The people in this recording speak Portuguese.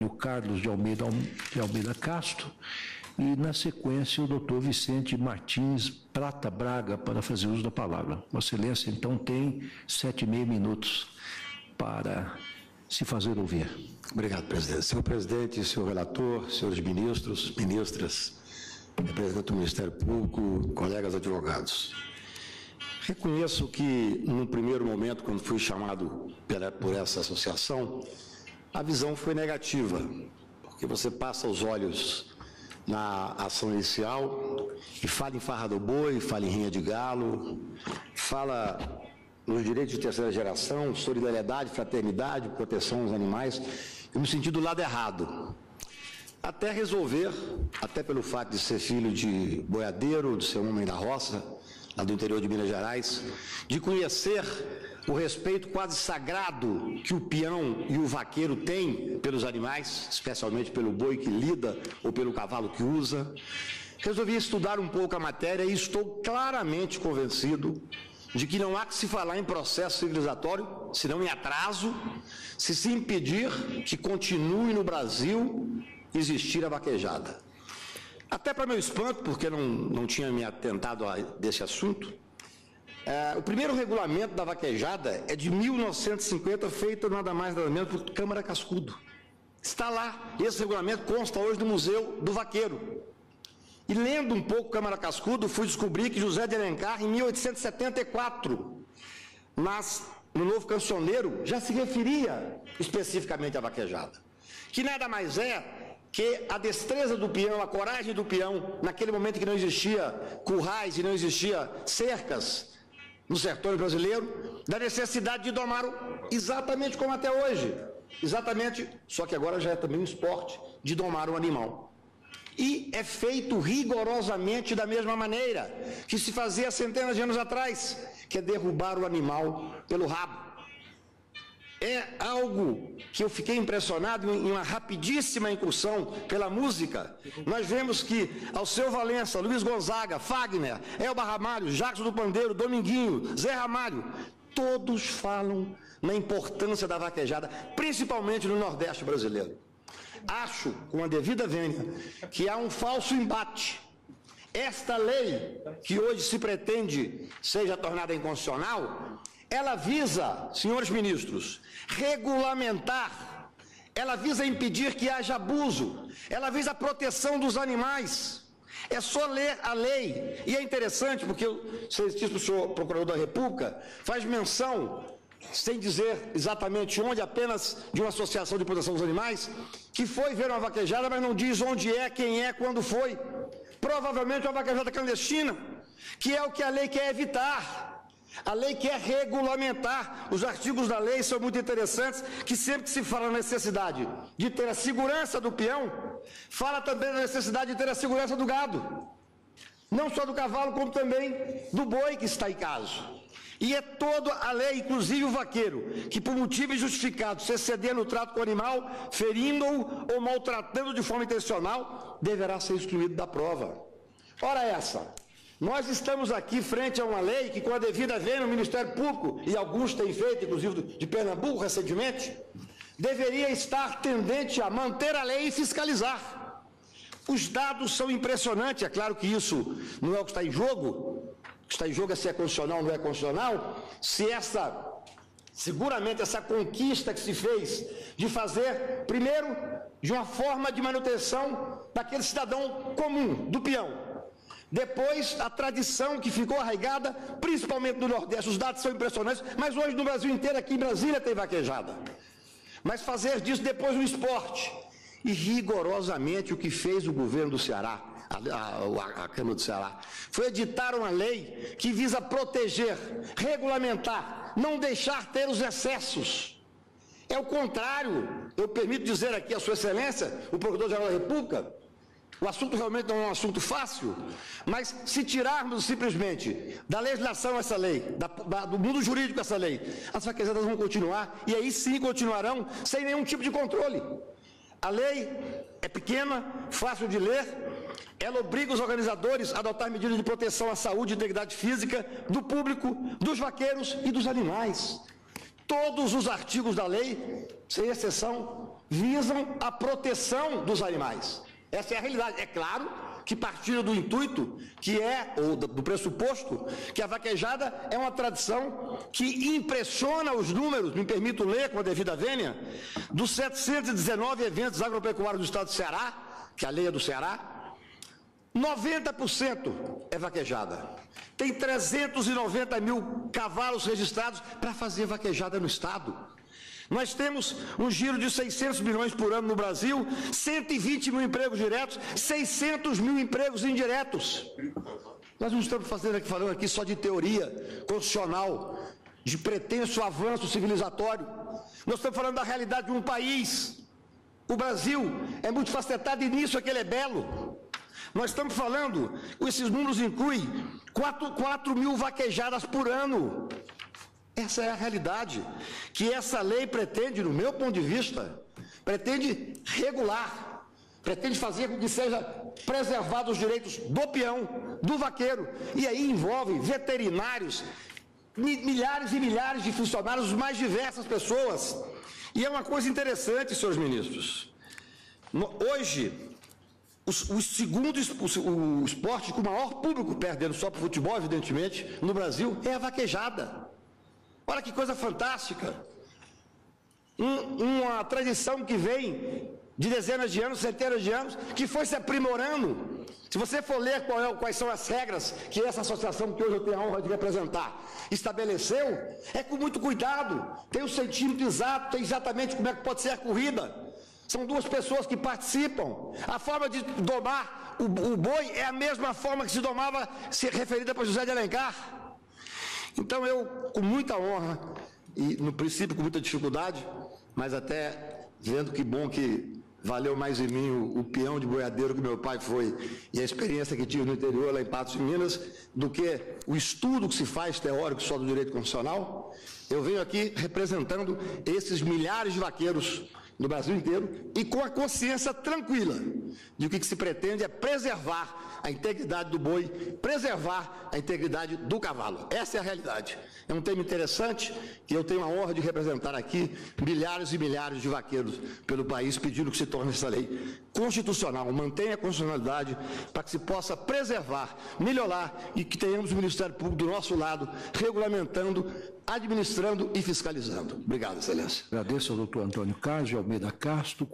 o Carlos de Almeida Castro, e, na sequência, o doutor Vicente Martins Prata Braga, para fazer uso da palavra. Vossa Excelência, então, tem 7,5 minutos para se fazer ouvir. Obrigado, presidente. Senhor presidente, senhor relator, senhores ministros, ministras, representante do Ministério Público, colegas advogados. Reconheço que, num primeiro momento, quando fui chamado por essa associação, a visão foi negativa, porque você passa os olhos na ação inicial e fala em farra do boi, fala em rinha de galo, fala nos direitos de terceira geração, solidariedade, fraternidade, proteção aos animais, eu me senti do lado errado. Até resolver, até pelo fato de ser filho de boiadeiro, de ser um homem da roça, lá do interior de Minas Gerais, de conhecer o respeito quase sagrado que o peão e o vaqueiro têm pelos animais, especialmente pelo boi que lida ou pelo cavalo que usa. Resolvi estudar um pouco a matéria e estou claramente convencido de que não há que se falar em processo civilizatório, senão em atraso, se impedir que continue no Brasil existir a vaquejada. Até para meu espanto, porque não tinha me atentado a desse assunto, o primeiro regulamento da vaquejada é de 1950, feito nada mais nada menos por Câmara Cascudo. Está lá, esse regulamento consta hoje no Museu do Vaqueiro. E lendo um pouco Câmara Cascudo, fui descobrir que José de Alencar, em 1874, no Novo Cancioneiro, já se referia especificamente à vaquejada. Que nada mais é que a destreza do peão, a coragem do peão, naquele momento que não existia currais e não existia cercas no sertão brasileiro, da necessidade de domar exatamente como até hoje. Exatamente, só que agora já é também um esporte de domar o animal. E é feito rigorosamente da mesma maneira que se fazia centenas de anos atrás, que é derrubar o animal pelo rabo. É algo que eu fiquei impressionado em uma rapidíssima incursão pela música. Nós vemos que Alceu Valença, Luiz Gonzaga, Fagner, Elba Ramalho, Jacques do Pandeiro, Dominguinho, Zé Ramalho, todos falam na importância da vaquejada, principalmente no Nordeste brasileiro. Acho, com a devida vênia, que há um falso embate. Esta lei, que hoje se pretende seja tornada inconstitucional, ela visa, senhores ministros, regulamentar, ela visa impedir que haja abuso, ela visa a proteção dos animais. É só ler a lei, e é interessante porque o senhor Procurador da República faz menção, sem dizer exatamente onde, apenas de uma associação de proteção dos animais, que foi ver uma vaquejada, mas não diz onde é, quem é, quando foi. Provavelmente uma vaquejada clandestina, que é o que a lei quer evitar. A lei quer regulamentar. Os artigos da lei são muito interessantes, que sempre que se fala na necessidade de ter a segurança do peão, fala também da necessidade de ter a segurança do gado. Não só do cavalo, como também do boi que está em caso. E é toda a lei, inclusive o vaqueiro, que por motivo injustificado se exceder no trato com o animal, ferindo-o ou maltratando de forma intencional, deverá ser excluído da prova. Ora essa, nós estamos aqui frente a uma lei que, com a devida vênia, o Ministério Público, e alguns têm feito, inclusive de Pernambuco recentemente, deveria estar tendente a manter a lei e fiscalizar. Os dados são impressionantes, é claro que isso não é o que está em jogo. O que está em jogo é se é constitucional ou não é constitucional, seguramente essa conquista que se fez de fazer, primeiro, de uma forma de manutenção daquele cidadão comum, do peão. Depois, a tradição que ficou arraigada, principalmente no Nordeste, os dados são impressionantes, mas hoje no Brasil inteiro, aqui em Brasília, tem vaquejada. Mas fazer disso depois um esporte. E rigorosamente o que fez o governo do Ceará, a Câmara do Ceará, foi editar uma lei que visa proteger, regulamentar, não deixar ter os excessos. É o contrário. Eu permito dizer aqui a Sua Excelência, o Procurador-Geral da República, o assunto realmente não é um assunto fácil, mas se tirarmos simplesmente da legislação essa lei, do mundo jurídico essa lei, as vaquejadas vão continuar, e aí sim continuarão sem nenhum tipo de controle. A lei é pequena, fácil de ler, ela obriga os organizadores a adotar medidas de proteção à saúde e integridade física do público, dos vaqueiros e dos animais. Todos os artigos da lei, sem exceção, visam a proteção dos animais. Essa é a realidade. É claro que partindo do intuito, ou do pressuposto, que a vaquejada é uma tradição que impressiona os números, me permito ler com a devida vênia, dos 719 eventos agropecuários do estado do Ceará, que a lei é do Ceará, 90% é vaquejada. Tem 390 mil cavalos registrados para fazer vaquejada no estado. Nós temos um giro de 600 milhões por ano no Brasil, 120 mil empregos diretos, 600 mil empregos indiretos. Nós não estamos falando aqui só de teoria constitucional, de pretenso avanço civilizatório. Nós estamos falando da realidade de um país. O Brasil é multifacetado e nisso é que ele é belo. Nós estamos falando, esses números incluem 4 mil vaquejadas por ano. Essa é a realidade que essa lei pretende, no meu ponto de vista, pretende regular, pretende fazer com que seja preservados os direitos do peão, do vaqueiro, e aí envolve veterinários, milhares e milhares de funcionários, mais diversas pessoas. E é uma coisa interessante, senhores ministros, hoje, o esporte com o maior público, perdendo só para o futebol, evidentemente, no Brasil, é a vaquejada. Olha que coisa fantástica. Uma tradição que vem de dezenas de anos, centenas de anos, que foi se aprimorando. Se você for ler quais são as regras que essa associação, que hoje eu tenho a honra de representar, estabeleceu, é com muito cuidado. Tem o centímetro exato, tem exatamente como é que pode ser a corrida. São 2 pessoas que participam. A forma de domar o boi é a mesma forma que se domava, se referida para José de Alencar. Então eu, com muita honra, e no princípio com muita dificuldade, mas até vendo que bom que valeu mais em mim o peão de boiadeiro que meu pai foi e a experiência que tive no interior, lá em Patos de Minas, do que o estudo que se faz teórico só do direito constitucional, eu venho aqui representando esses milhares de vaqueiros no Brasil inteiro e com a consciência tranquila de que o que se pretende é preservar a integridade do boi, preservar a integridade do cavalo. Essa é a realidade. É um tema interessante que eu tenho a honra de representar aqui milhares e milhares de vaqueiros pelo país pedindo que se torne essa lei constitucional, mantenha a constitucionalidade para que se possa preservar, melhorar e que tenhamos o Ministério Público do nosso lado, regulamentando, administrando e fiscalizando. Obrigado, Excelência. Agradeço ao doutor Antônio Carlos de Almeida Castro.